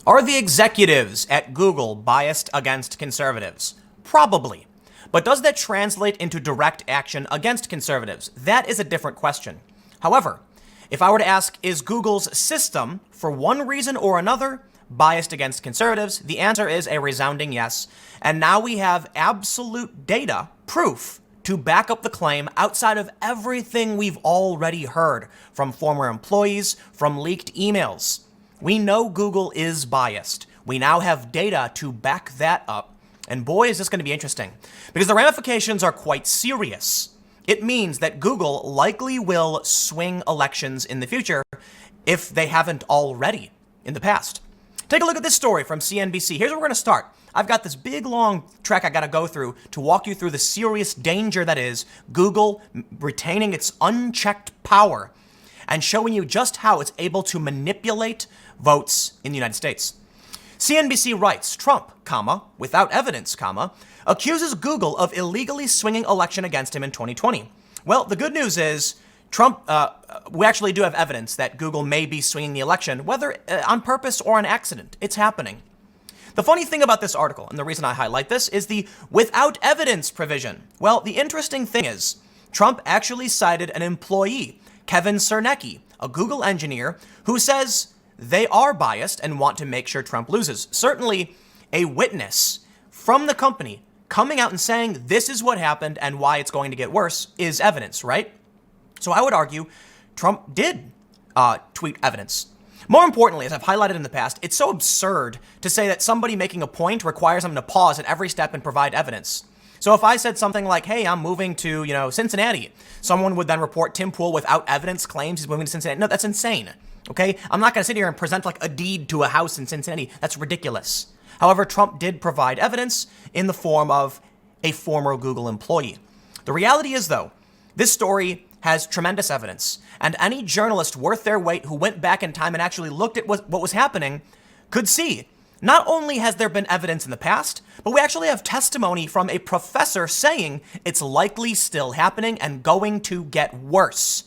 Are the executives at Google biased against conservatives? Probably. But does that translate into direct action against conservatives? That is a different question. However, if I were to ask, is Google's system, for one reason or another, biased against conservatives? The answer is a resounding yes. And now we have absolute data, proof, to back up the claim outside of everything we've already heard from former employees, from leaked emails. We know Google is biased. We now have data to back that up. And boy, is this going to be interesting, because the ramifications are quite serious. It means that Google likely will swing elections in the future if they haven't already in the past. Take a look at this story from CNBC. Here's where we're going to start. I've got this big, long trek I got to go through to walk you through the serious danger that is Google retaining its unchecked power and showing you just how it's able to manipulate votes in the United States. CNBC writes, Trump, without evidence, accuses Google of illegally swinging election against him in 2020. Well, the good news is Trump, we actually do have evidence that Google may be swinging the election, whether on purpose or an accident. It's happening. The funny thing about this article, and the reason I highlight this, is the without evidence provision. Well, the interesting thing is Trump actually cited an employee, Kevin Cernecki, a Google engineer, who says they are biased and want to make sure Trump loses. Certainly a witness from the company coming out and saying this is what happened and why it's going to get worse is evidence, right? So I would argue Trump did tweet evidence. More importantly, as I've highlighted in the past, it's so absurd to say that somebody making a point requires them to pause at every step and provide evidence. So if I said something like, hey, I'm moving to, Cincinnati, someone would then report Tim Pool without evidence claims he's moving to Cincinnati. No, that's insane. Okay? I'm not going to sit here and present like a deed to a house in Cincinnati. That's ridiculous. However, Trump did provide evidence in the form of a former Google employee. The reality is, though, this story has tremendous evidence, and any journalist worth their weight who went back in time and actually looked at what was happening could see. Not only has there been evidence in the past, but we actually have testimony from a professor saying it's likely still happening and going to get worse.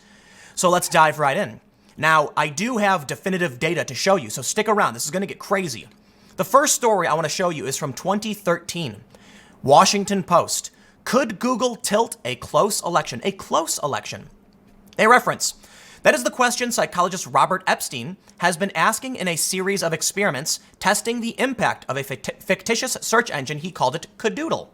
So let's dive right in. Now, I do have definitive data to show you, so stick around. This is going to get crazy. The first story I want to show you is from 2013. Washington Post. Could Google tilt a close election? A close election. A reference. That is the question psychologist Robert Epstein has been asking in a series of experiments testing the impact of a fictitious search engine. He called it Cadoodle,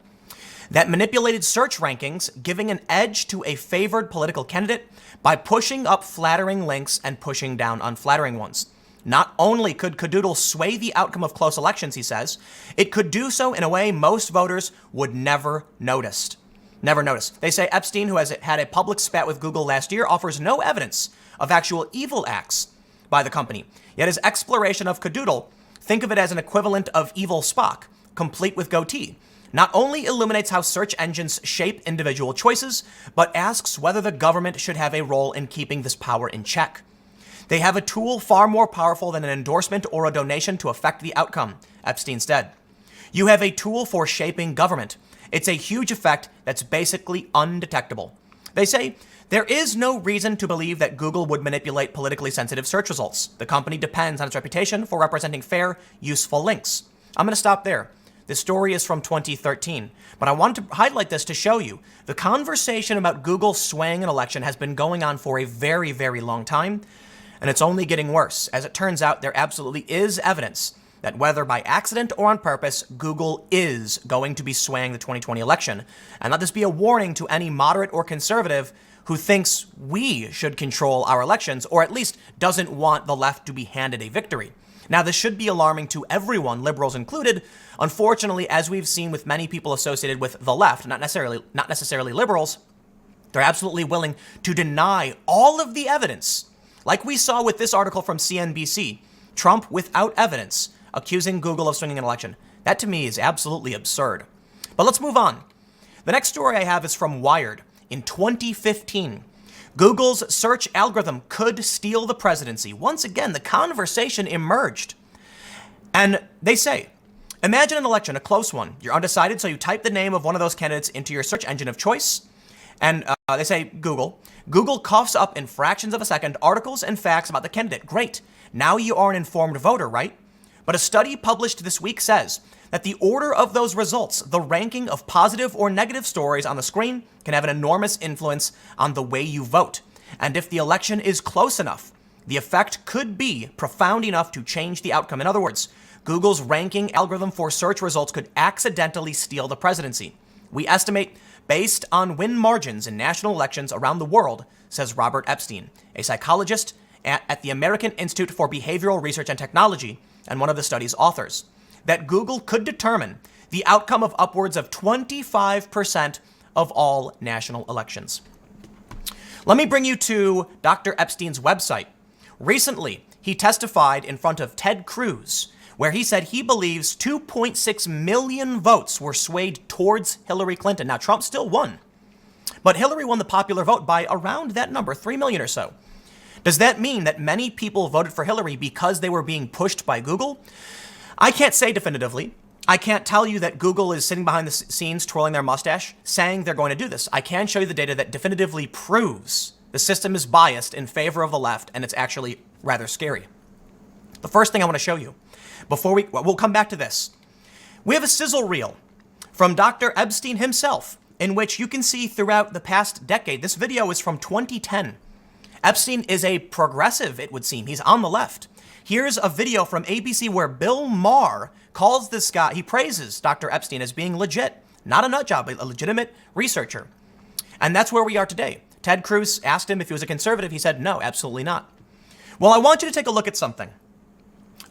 that manipulated search rankings, giving an edge to a favored political candidate by pushing up flattering links and pushing down unflattering ones. Not only could Cadoodle sway the outcome of close elections, he says, it could do so in a way most voters would never notice. Never notice. They say Epstein, who has had a public spat with Google last year, offers no evidence of actual evil acts by the company. Yet his exploration of Cadoodle, think of it as an equivalent of evil Spock, complete with goatee, not only illuminates how search engines shape individual choices, but asks whether the government should have a role in keeping this power in check. They have a tool far more powerful than an endorsement or a donation to affect the outcome, Epstein said. You have a tool for shaping government. It's a huge effect that's basically undetectable. They say, there is no reason to believe that Google would manipulate politically sensitive search results. The company depends on its reputation for representing fair, useful links. I'm going to stop there. This story is from 2013, but I wanted to highlight this to show you the conversation about Google swaying an election has been going on for a very, very long time, and it's only getting worse. As it turns out, there absolutely is evidence that whether by accident or on purpose, Google is going to be swaying the 2020 election. And let this be a warning to any moderate or conservative who thinks we should control our elections, or at least doesn't want the left to be handed a victory. Now, this should be alarming to everyone, liberals included. Unfortunately, as we've seen with many people associated with the left, not necessarily liberals, they're absolutely willing to deny all of the evidence. Like we saw with this article from CNBC, Trump without evidence, accusing Google of swinging an election. That to me is absolutely absurd. But let's move on. The next story I have is from Wired. In 2015, Google's search algorithm could steal the presidency. Once again, the conversation emerged. And they say, imagine an election, a close one. You're undecided, so you type the name of one of those candidates into your search engine of choice. And they say, Google. Google coughs up in fractions of a second articles and facts about the candidate. Great. Now you are an informed voter, right? But a study published this week says that the order of those results, the ranking of positive or negative stories on the screen, can have an enormous influence on the way you vote. And if the election is close enough, the effect could be profound enough to change the outcome. In other words, Google's ranking algorithm for search results could accidentally steal the presidency. We estimate, based on win margins in national elections around the world, says Robert Epstein, a psychologist at the American Institute for Behavioral Research and Technology and one of the study's authors, that Google could determine the outcome of upwards of 25% of all national elections. Let me bring you to Dr. Epstein's website. Recently, he testified in front of Ted Cruz, where he said he believes 2.6 million votes were swayed towards Hillary Clinton. Now, Trump still won, but Hillary won the popular vote by around that number, 3 million or so. Does that mean that many people voted for Hillary because they were being pushed by Google? I can't say definitively. I can't tell you that Google is sitting behind the scenes twirling their mustache saying they're going to do this. I can show you the data that definitively proves the system is biased in favor of the left, and it's actually rather scary. The first thing I want to show you, we'll come back to this. We have a sizzle reel from Dr. Epstein himself, in which you can see throughout the past decade. This video is from 2010. Epstein is a progressive, it would seem. He's on the left. Here's a video from ABC where Bill Maher calls this guy, he praises Dr. Epstein as being legit, not a nut job, but a legitimate researcher. And that's where we are today. Ted Cruz asked him if he was a conservative. He said, no, absolutely not. Well, I want you to take a look at something.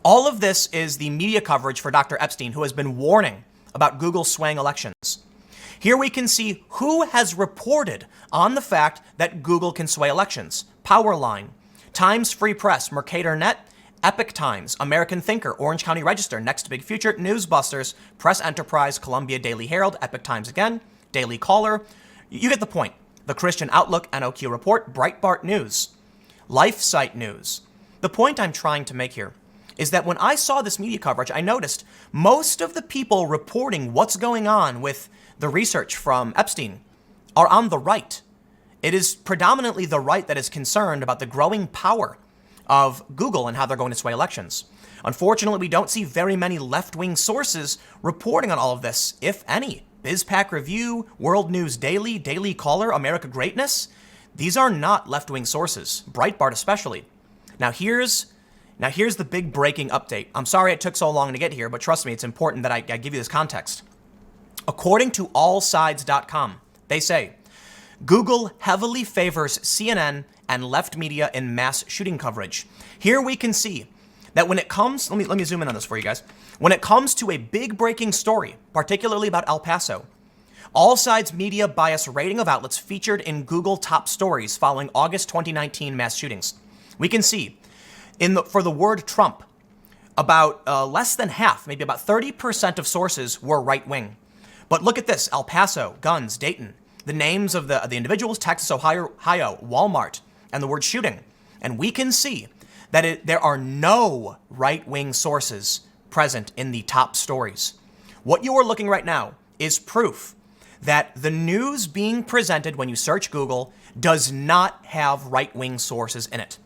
All of this is the media coverage for Dr. Epstein, who has been warning about Google swaying elections. Here we can see who has reported on the fact that Google can sway elections. Powerline, Times Free Press, Mercator.net, Epic Times, American Thinker, Orange County Register, Next Big Future, Newsbusters, Press Enterprise, Columbia Daily Herald, Epic Times again, Daily Caller. You get the point. The Christian Outlook, NOQ Report, Breitbart News, LifeSite News. The point I'm trying to make here is that when I saw this media coverage, I noticed most of the people reporting what's going on with the research from Epstein are on the right. It is predominantly the right that is concerned about the growing power of Google and how they're going to sway elections. Unfortunately, we don't see very many left-wing sources reporting on all of this, if any. BizPac Review, World News Daily, Daily Caller, America Greatness. These are not left-wing sources, Breitbart especially. Now here's the big breaking update. I'm sorry it took so long to get here, but trust me, it's important that I give you this context. According to Allsides.com, they say, Google heavily favors CNN and left media in mass shooting coverage. Here we can see that when it comes, let me zoom in on this for you guys. When it comes to a big breaking story, particularly about El Paso, Allsides media bias rating of outlets featured in Google top stories following August 2019 mass shootings. We can see for the word Trump, about less than half, maybe about 30% of sources were right wing. But look at this: El Paso, guns, Dayton, the names of the individuals, Texas, Ohio, Walmart, and the word shooting. And we can see that there are no right-wing sources present in the top stories. What you are looking right now is proof that the news being presented when you search Google does not have right-wing sources in it.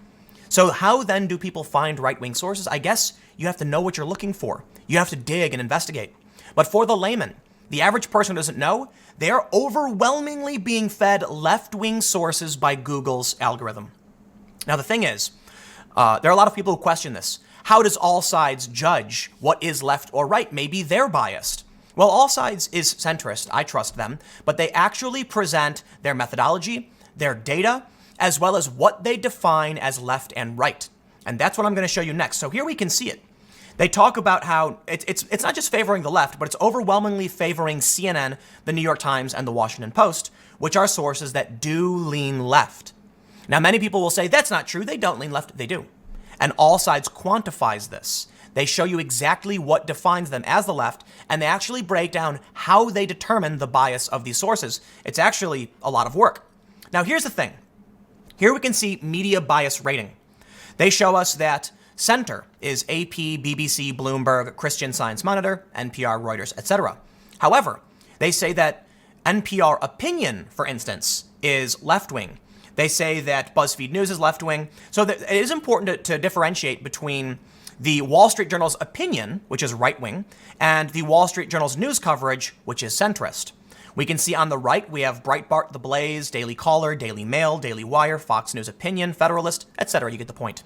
So how then do people find right-wing sources? I guess you have to know what you're looking for. You have to dig and investigate. But for the layman, the average person who doesn't know, they are overwhelmingly being fed left-wing sources by Google's algorithm. Now, the thing is, there are a lot of people who question this. How does Allsides judge what is left or right? Maybe they're biased. Well, Allsides is centrist. I trust them. But they actually present their methodology, their data, as well as what they define as left and right. And that's what I'm going to show you next. So here we can see it. They talk about how it's not just favoring the left, but it's overwhelmingly favoring CNN, the New York Times, and the Washington Post, which are sources that do lean left. Now, many people will say that's not true. They don't lean left. They do. And Allsides quantifies this. They show you exactly what defines them as the left, and they actually break down how they determine the bias of these sources. It's actually a lot of work. Now, here's the thing. Here we can see media bias rating. They show us that center is AP, BBC, Bloomberg, Christian Science Monitor, NPR, Reuters, etc. However, they say that NPR opinion, for instance, is left-wing. They say that BuzzFeed News is left-wing. So it is important to differentiate between the Wall Street Journal's opinion, which is right-wing, and the Wall Street Journal's news coverage, which is centrist. We can see on the right, we have Breitbart, The Blaze, Daily Caller, Daily Mail, Daily Wire, Fox News Opinion, Federalist, etc. You get the point.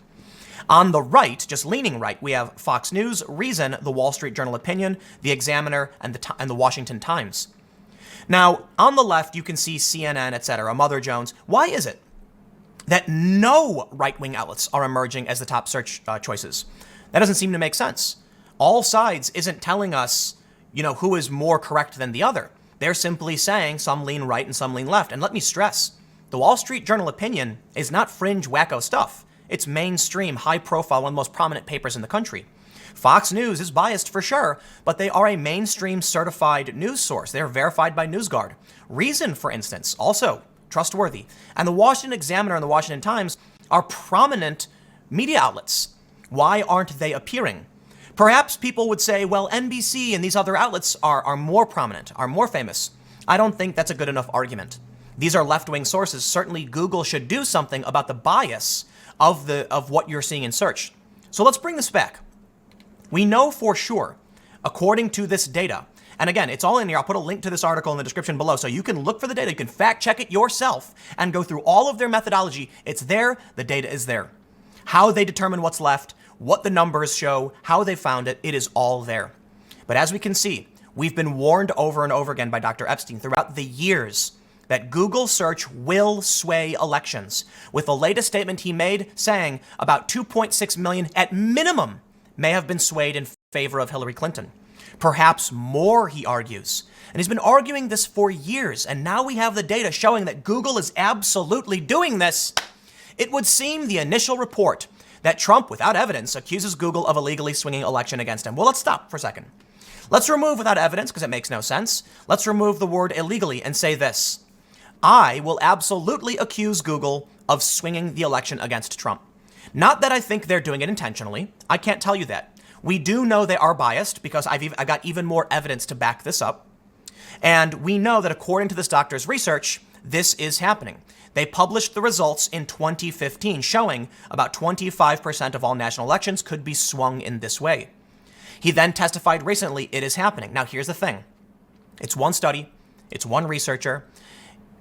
On the right, just leaning right, we have Fox News, Reason, The Wall Street Journal Opinion, The Examiner, and the Washington Times. Now, on the left, you can see CNN, etc., Mother Jones. Why is it that no right-wing outlets are emerging as the top search choices? That doesn't seem to make sense. Allsides isn't telling us, who is more correct than the other. They're simply saying some lean right and some lean left. And let me stress, the Wall Street Journal Opinion is not fringe wacko stuff. It's mainstream, high profile, one of the most prominent papers in the country. Fox News is biased for sure, but they are a mainstream certified news source. They are verified by NewsGuard. Reason, for instance, also trustworthy. And the Washington Examiner and the Washington Times are prominent media outlets. Why aren't they appearing? Perhaps people would say, well, NBC and these other outlets are more prominent, are more famous. I don't think that's a good enough argument. These are left-wing sources. Certainly Google should do something about the bias of what you're seeing in search. So let's bring this back. We know for sure, according to this data, and again, it's all in here. I'll put a link to this article in the description below so you can look for the data. You can fact check it yourself and go through all of their methodology. It's there. The data is there. How they determine what's left, what the numbers show, how they found it, it is all there. But as we can see, we've been warned over and over again by Dr. Epstein throughout the years that Google search will sway elections, with the latest statement he made saying about 2.6 million at minimum may have been swayed in favor of Hillary Clinton. Perhaps more, he argues. And he's been arguing this for years, and now we have the data showing that Google is absolutely doing this. It would seem the initial report that Trump, without evidence, accuses Google of illegally swinging election against him. Well, let's stop for a second. Let's remove without evidence, because it makes no sense. Let's remove the word illegally and say this. I will absolutely accuse Google of swinging the election against Trump. Not that I think they're doing it intentionally. I can't tell you that. We do know they are biased because I got even more evidence to back this up. And we know that according to this doctor's research, this is happening. They published the results in 2015 showing about 25% of all national elections could be swung in this way. He then testified recently it is happening. Now, here's the thing. It's one study. It's one researcher.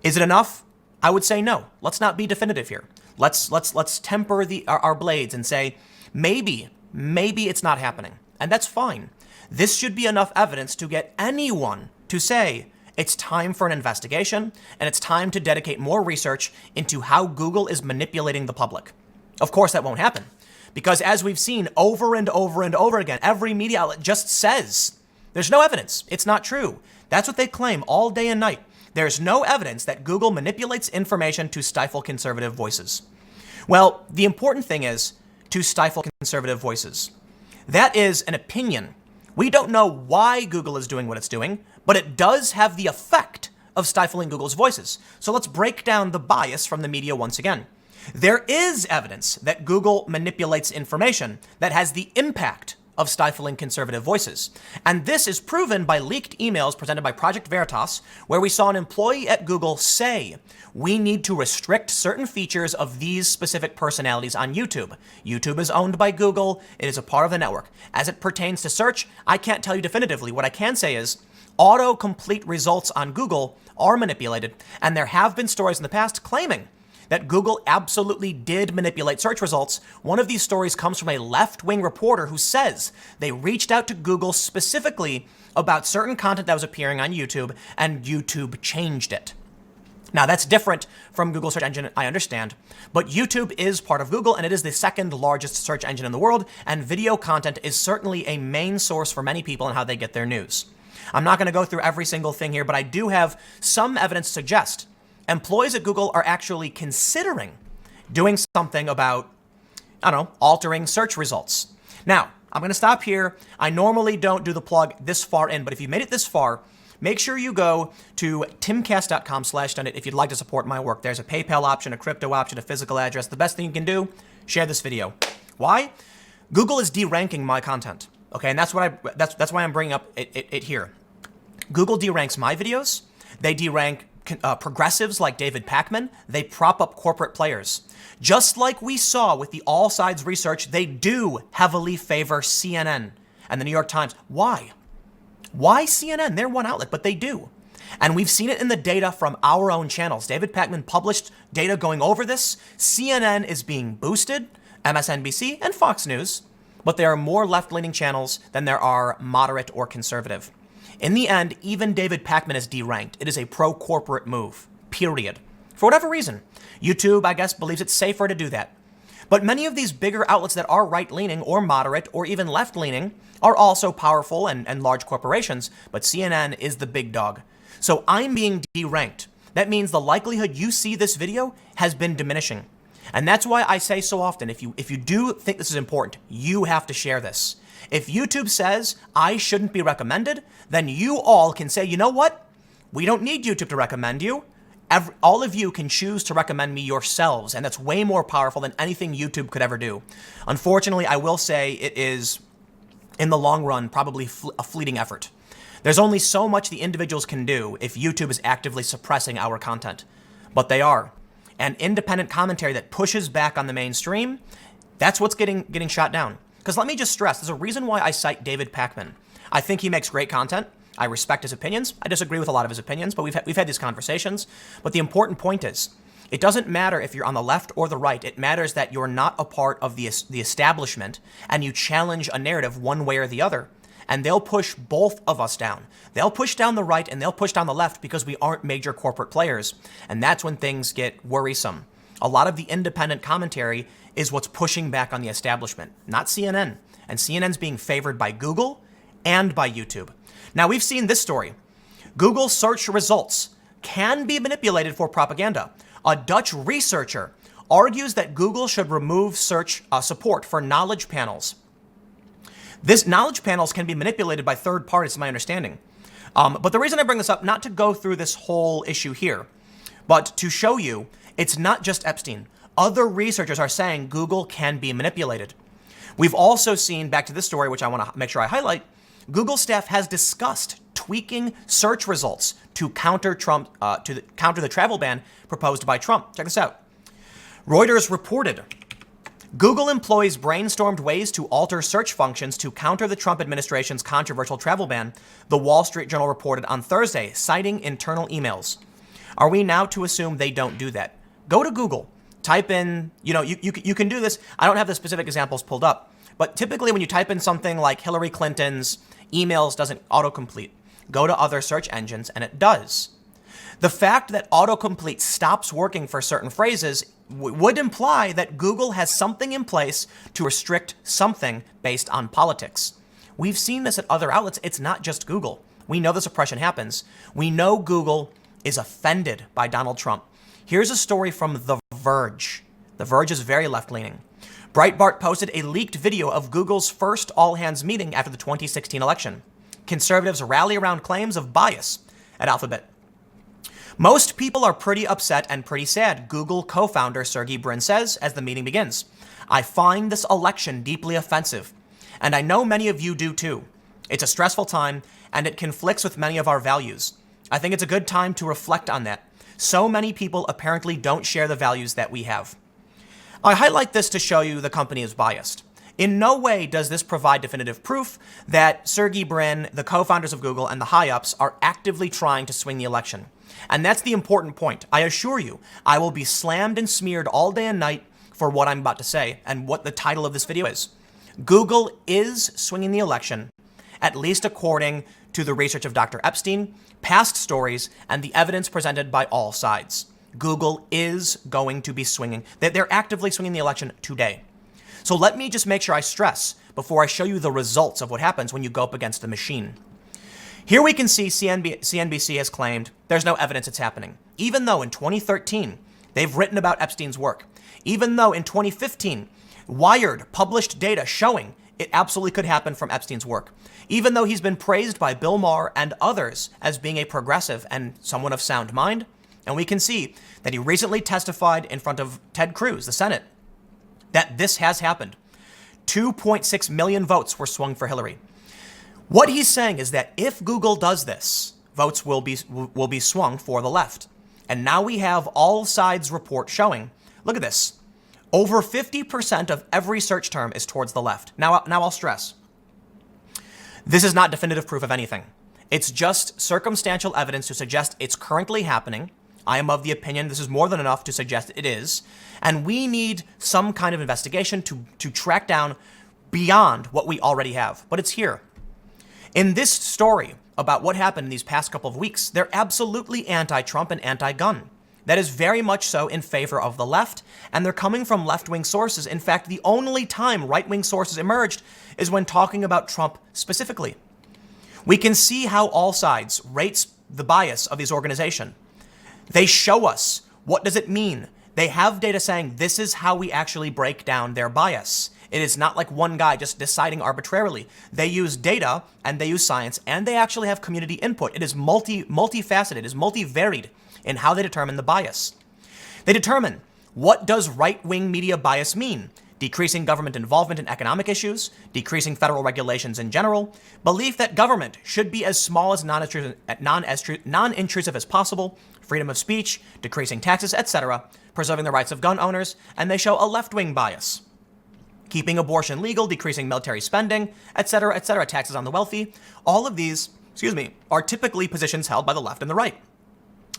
Is it enough? I would say no. Let's not be definitive here. Let's temper our blades and say maybe it's not happening. And that's fine. This should be enough evidence to get anyone to say it's time for an investigation and it's time to dedicate more research into how Google is manipulating the public. Of course, that won't happen because as we've seen over and over and over again, every media outlet just says there's no evidence. It's not true. That's what they claim all day and night. There's no evidence that Google manipulates information to stifle conservative voices. Well, the important thing is to stifle conservative voices. That is an opinion. We don't know why Google is doing what it's doing, but it does have the effect of stifling Google's voices. So let's break down the bias from the media once again. There is evidence that Google manipulates information that has the impact of stifling conservative voices. And this is proven by leaked emails presented by Project Veritas, where we saw an employee at Google say, we need to restrict certain features of these specific personalities on YouTube. YouTube is owned by Google. It is a part of the network. As it pertains to search, I can't tell you definitively. What I can say is autocomplete results on Google are manipulated, and there have been stories in the past claiming that Google absolutely did manipulate search results. One of these stories comes from a left-wing reporter who says they reached out to Google specifically about certain content that was appearing on YouTube, and YouTube changed it. Now, that's different from Google search engine, I understand, but YouTube is part of Google, and it is the second largest search engine in the world, and video content is certainly a main source for many people in how they get their news. I'm not going to go through every single thing here, but I do have some evidence to suggest employees at Google are actually considering doing something about, altering search results. Now, I'm going to stop here. I normally don't do the plug this far in, but if you made it this far, make sure you go to timcast.com/donate if you'd like to support my work. There's a PayPal option, a crypto option, a physical address. The best thing you can do, share this video. Why? Google is deranking my content. Okay, and that's why I'm bringing up it here. Google deranks my videos. They derank progressives like David Pakman, they prop up corporate players. Just like we saw with the Allsides research, they do heavily favor CNN and the New York Times. Why? Why CNN? They're one outlet, but they do. And we've seen it in the data from our own channels. David Pakman published data going over this. CNN is being boosted, MSNBC and Fox News, but there are more left-leaning channels than there are moderate or conservative. In the end, even David Pakman is deranked. It is a pro-corporate move, period. For whatever reason. YouTube, I guess, believes it's safer to do that. But many of these bigger outlets that are right-leaning or moderate or even left-leaning are also powerful and large corporations, but CNN is the big dog. So I'm being deranked. That means the likelihood you see this video has been diminishing. And that's why I say so often, if you do think this is important, you have to share this. If YouTube says I shouldn't be recommended, then you all can say, you know what? We don't need YouTube to recommend you. All of you can choose to recommend me yourselves, and that's way more powerful than anything YouTube could ever do. Unfortunately, I will say it is, in the long run, probably a fleeting effort. There's only so much the individuals can do if YouTube is actively suppressing our content, but they are. And independent commentary that pushes back on the mainstream, that's what's getting shot down. Because let me just stress, there's a reason why I cite David Pakman. I think he makes great content. I respect his opinions. I disagree with a lot of his opinions, but we've had these conversations. But the important point is, it doesn't matter if you're on the left or the right. It matters that you're not a part of the establishment and you challenge a narrative one way or the other. And they'll push both of us down. They'll push down the right and they'll push down the left because we aren't major corporate players. And that's when things get worrisome. A lot of the independent commentary is what's pushing back on the establishment, not CNN. And CNN's being favored by Google and by YouTube. Now, we've seen this story. Google search results can be manipulated for propaganda. A Dutch researcher argues that Google should remove search support for knowledge panels. This knowledge panels can be manipulated by third parties, is my understanding. But the reason I bring this up, not to go through this whole issue here, but to show you it's not just Epstein. Other researchers are saying Google can be manipulated. We've also seen, back to this story, which I want to make sure I highlight, Google staff has discussed tweaking search results to counter the travel ban proposed by Trump. Check this out. Reuters reported Google employees brainstormed ways to alter search functions to counter the Trump administration's controversial travel ban, the Wall Street Journal reported on Thursday, citing internal emails. Are we now to assume they don't do that? Go to Google, type in, you can do this. I don't have the specific examples pulled up, but typically when you type in something like Hillary Clinton's emails doesn't autocomplete. Go to other search engines and it does. The fact that autocomplete stops working for certain phrases would imply that Google has something in place to restrict something based on politics. We've seen this at other outlets. It's not just Google. We know the suppression happens. We know Google is offended by Donald Trump. Here's a story from The Verge. The Verge is very left-leaning. Breitbart posted a leaked video of Google's first all-hands meeting after the 2016 election. Conservatives rally around claims of bias at Alphabet. Most people are pretty upset and pretty sad, Google co-founder Sergey Brin says as the meeting begins. I find this election deeply offensive, and I know many of you do too. It's a stressful time, and it conflicts with many of our values. I think it's a good time to reflect on that. So many people apparently don't share the values that we have. I highlight this to show you the company is biased. In no way does this provide definitive proof that Sergey Brin, the co-founders of Google, and the high-ups are actively trying to swing the election. And that's the important point. I assure you, I will be slammed and smeared all day and night for what I'm about to say and what the title of this video is. Google is swinging the election, at least according to the research of Dr. Epstein, past stories, and the evidence presented by all sides. Google is going to be swinging. They're actively swinging the election today. So let me just make sure I stress before I show you the results of what happens when you go up against the machine. Here we can see CNBC has claimed there's no evidence it's happening, even though in 2013, they've written about Epstein's work. Even though in 2015, Wired published data showing it absolutely could happen from Epstein's work. Even though he's been praised by Bill Maher and others as being a progressive and someone of sound mind. And we can see that he recently testified in front of Ted Cruz, the Senate, that this has happened. 2.6 million votes were swung for Hillary. What he's saying is that if Google does this, votes will be swung for the left. And now we have Allsides report showing, look at this, over 50% of every search term is towards the left. Now I'll stress, this is not definitive proof of anything. It's just circumstantial evidence to suggest it's currently happening. I am of the opinion this is more than enough to suggest it is. And we need some kind of investigation to track down beyond what we already have. But it's here. In this story about what happened in these past couple of weeks, they're absolutely anti-Trump and anti-gun. That is very much so in favor of the left, and they're coming from left-wing sources. In fact, the only time right-wing sources emerged is when talking about Trump specifically. We can see how Allsides rates the bias of these organizations. They show us what does it mean. They have data saying this is how we actually break down their bias. It is not like one guy just deciding arbitrarily. They use data and they use science and they actually have community input. It is multifaceted, it is multivaried in how they determine the bias. They determine what does right-wing media bias mean? Decreasing government involvement in economic issues, decreasing federal regulations in general, belief that government should be as small as non-intrusive as possible, freedom of speech, decreasing taxes, etc., preserving the rights of gun owners, and they show a left-wing bias. Keeping abortion legal, decreasing military spending, etc., taxes on the wealthy. All of these, are typically positions held by the left and the right.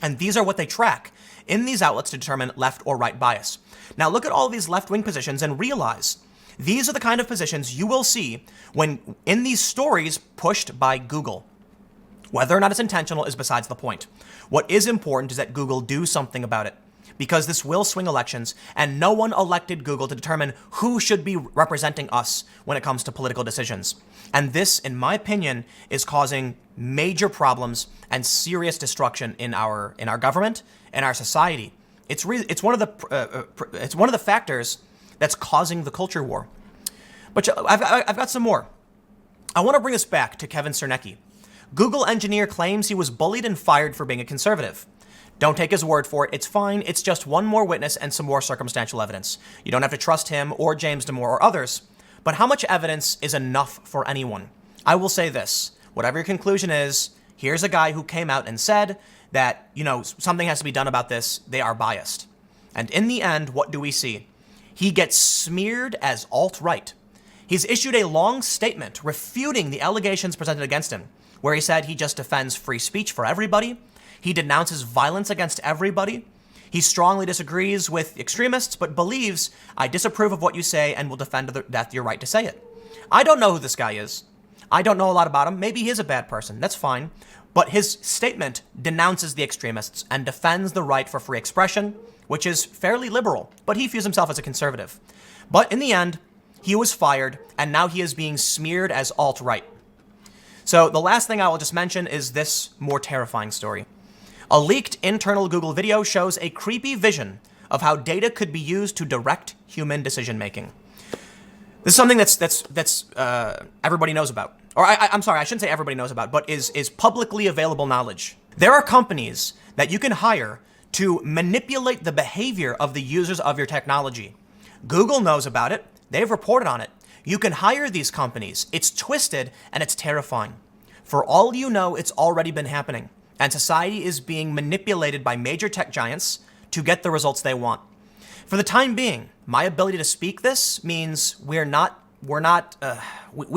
And these are what they track in these outlets to determine left or right bias. Now look at all these left-wing positions and realize these are the kind of positions you will see when in these stories pushed by Google. Whether or not it's intentional is besides the point. What is important is that Google do something about it, because this will swing elections, and no one elected Google to determine who should be representing us when it comes to political decisions. And this, in my opinion, is causing major problems and serious destruction in our government and our society. It's one of the factors that's causing the culture war. But I've got some more. I want to bring us back to Kevin Cernecki. Google engineer claims he was bullied and fired for being a conservative. Don't take his word for it. It's fine. It's just one more witness and some more circumstantial evidence. You don't have to trust him or James Damore or others. But how much evidence is enough for anyone? I will say this. Whatever your conclusion is, here's a guy who came out and said that, something has to be done about this. They are biased. And in the end, what do we see? He gets smeared as alt-right. He's issued a long statement refuting the allegations presented against him, where he said he just defends free speech for everybody. He denounces violence against everybody. He strongly disagrees with extremists, but believes, I disapprove of what you say and will defend to the death your right to say it. I don't know who this guy is. I don't know a lot about him. Maybe he is a bad person. That's fine. But his statement denounces the extremists and defends the right for free expression, which is fairly liberal, but he views himself as a conservative. But in the end, he was fired, and now he is being smeared as alt-right. So the last thing I will just mention is this more terrifying story. A leaked internal Google video shows a creepy vision of how data could be used to direct human decision-making. This is something that's everybody knows about. Or I'm sorry, I shouldn't say everybody knows about, but is publicly available knowledge. There are companies that you can hire to manipulate the behavior of the users of your technology. Google knows about it. They've reported on it. You can hire these companies. It's twisted and it's terrifying. For all you know, it's already been happening. And society is being manipulated by major tech giants to get the results they want. For the time being, my ability to speak this means we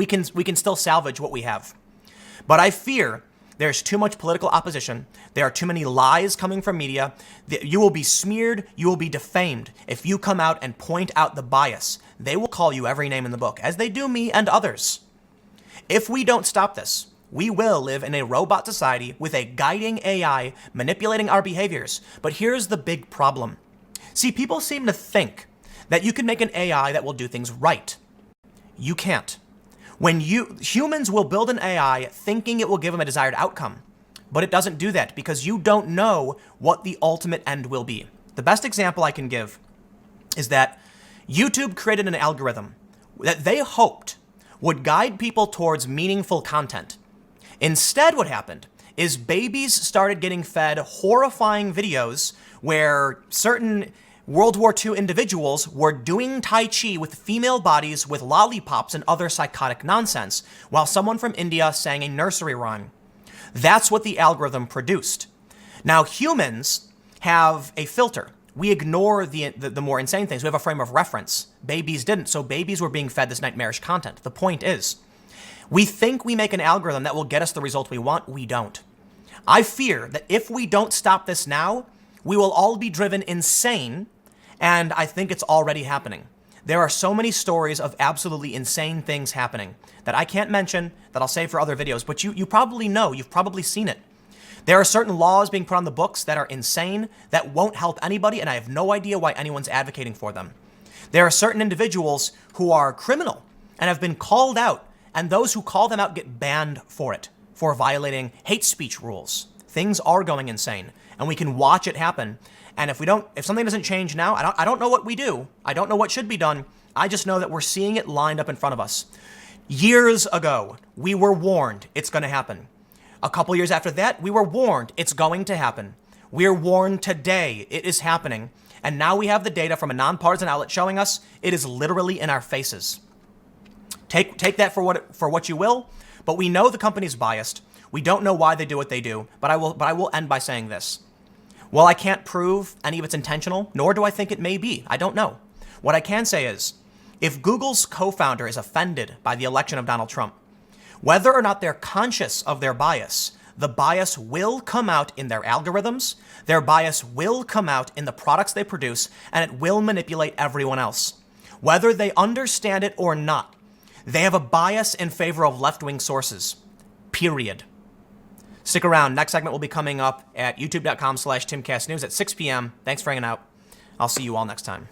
can still salvage what we have. But I fear there's too much political opposition. There are too many lies coming from media. You will be smeared. You will be defamed if you come out and point out the bias. They will call you every name in the book, as they do me and others. If we don't stop this, we will live in a robot society with a guiding AI manipulating our behaviors. But here's the big problem. See, people seem to think that you can make an AI that will do things right. You can't. Humans will build an AI thinking it will give them a desired outcome, but it doesn't do that because you don't know what the ultimate end will be. The best example I can give is that YouTube created an algorithm that they hoped would guide people towards meaningful content. Instead, what happened is babies started getting fed horrifying videos where certain World War II individuals were doing Tai Chi with female bodies with lollipops and other psychotic nonsense, while someone from India sang a nursery rhyme. That's what the algorithm produced. Now, humans have a filter. We ignore the more insane things. We have a frame of reference. Babies didn't, so babies were being fed this nightmarish content. The point is, we think we make an algorithm that will get us the result we want. We don't. I fear that if we don't stop this now, we will all be driven insane, and I think it's already happening. There are so many stories of absolutely insane things happening that I can't mention, that I'll save for other videos, but you probably know, you've probably seen it. There are certain laws being put on the books that are insane, that won't help anybody, and I have no idea why anyone's advocating for them. There are certain individuals who are criminal and have been called out, and those who call them out get banned for it, for violating hate speech rules. Things are going insane, and we can watch it happen. And if something doesn't change now, I don't know what we do. I don't know what should be done. I just know that we're seeing it lined up in front of us. Years ago, we were warned it's going to happen. A couple years after that, we were warned it's going to happen. We're warned today it is happening. And now we have the data from a nonpartisan outlet showing us it is literally in our faces. Take that for what you will, but we know the company's biased. We don't know why they do what they do, but I will end by saying this. While I can't prove any of it's intentional, nor do I think it may be, I don't know. What I can say is, if Google's co-founder is offended by the election of Donald Trump, whether or not they're conscious of their bias, the bias will come out in their algorithms, their bias will come out in the products they produce, and it will manipulate everyone else. Whether they understand it or not, they have a bias in favor of left-wing sources. Period. Stick around. Next segment will be coming up at youtube.com/TimCastNews at 6 p.m. Thanks for hanging out. I'll see you all next time.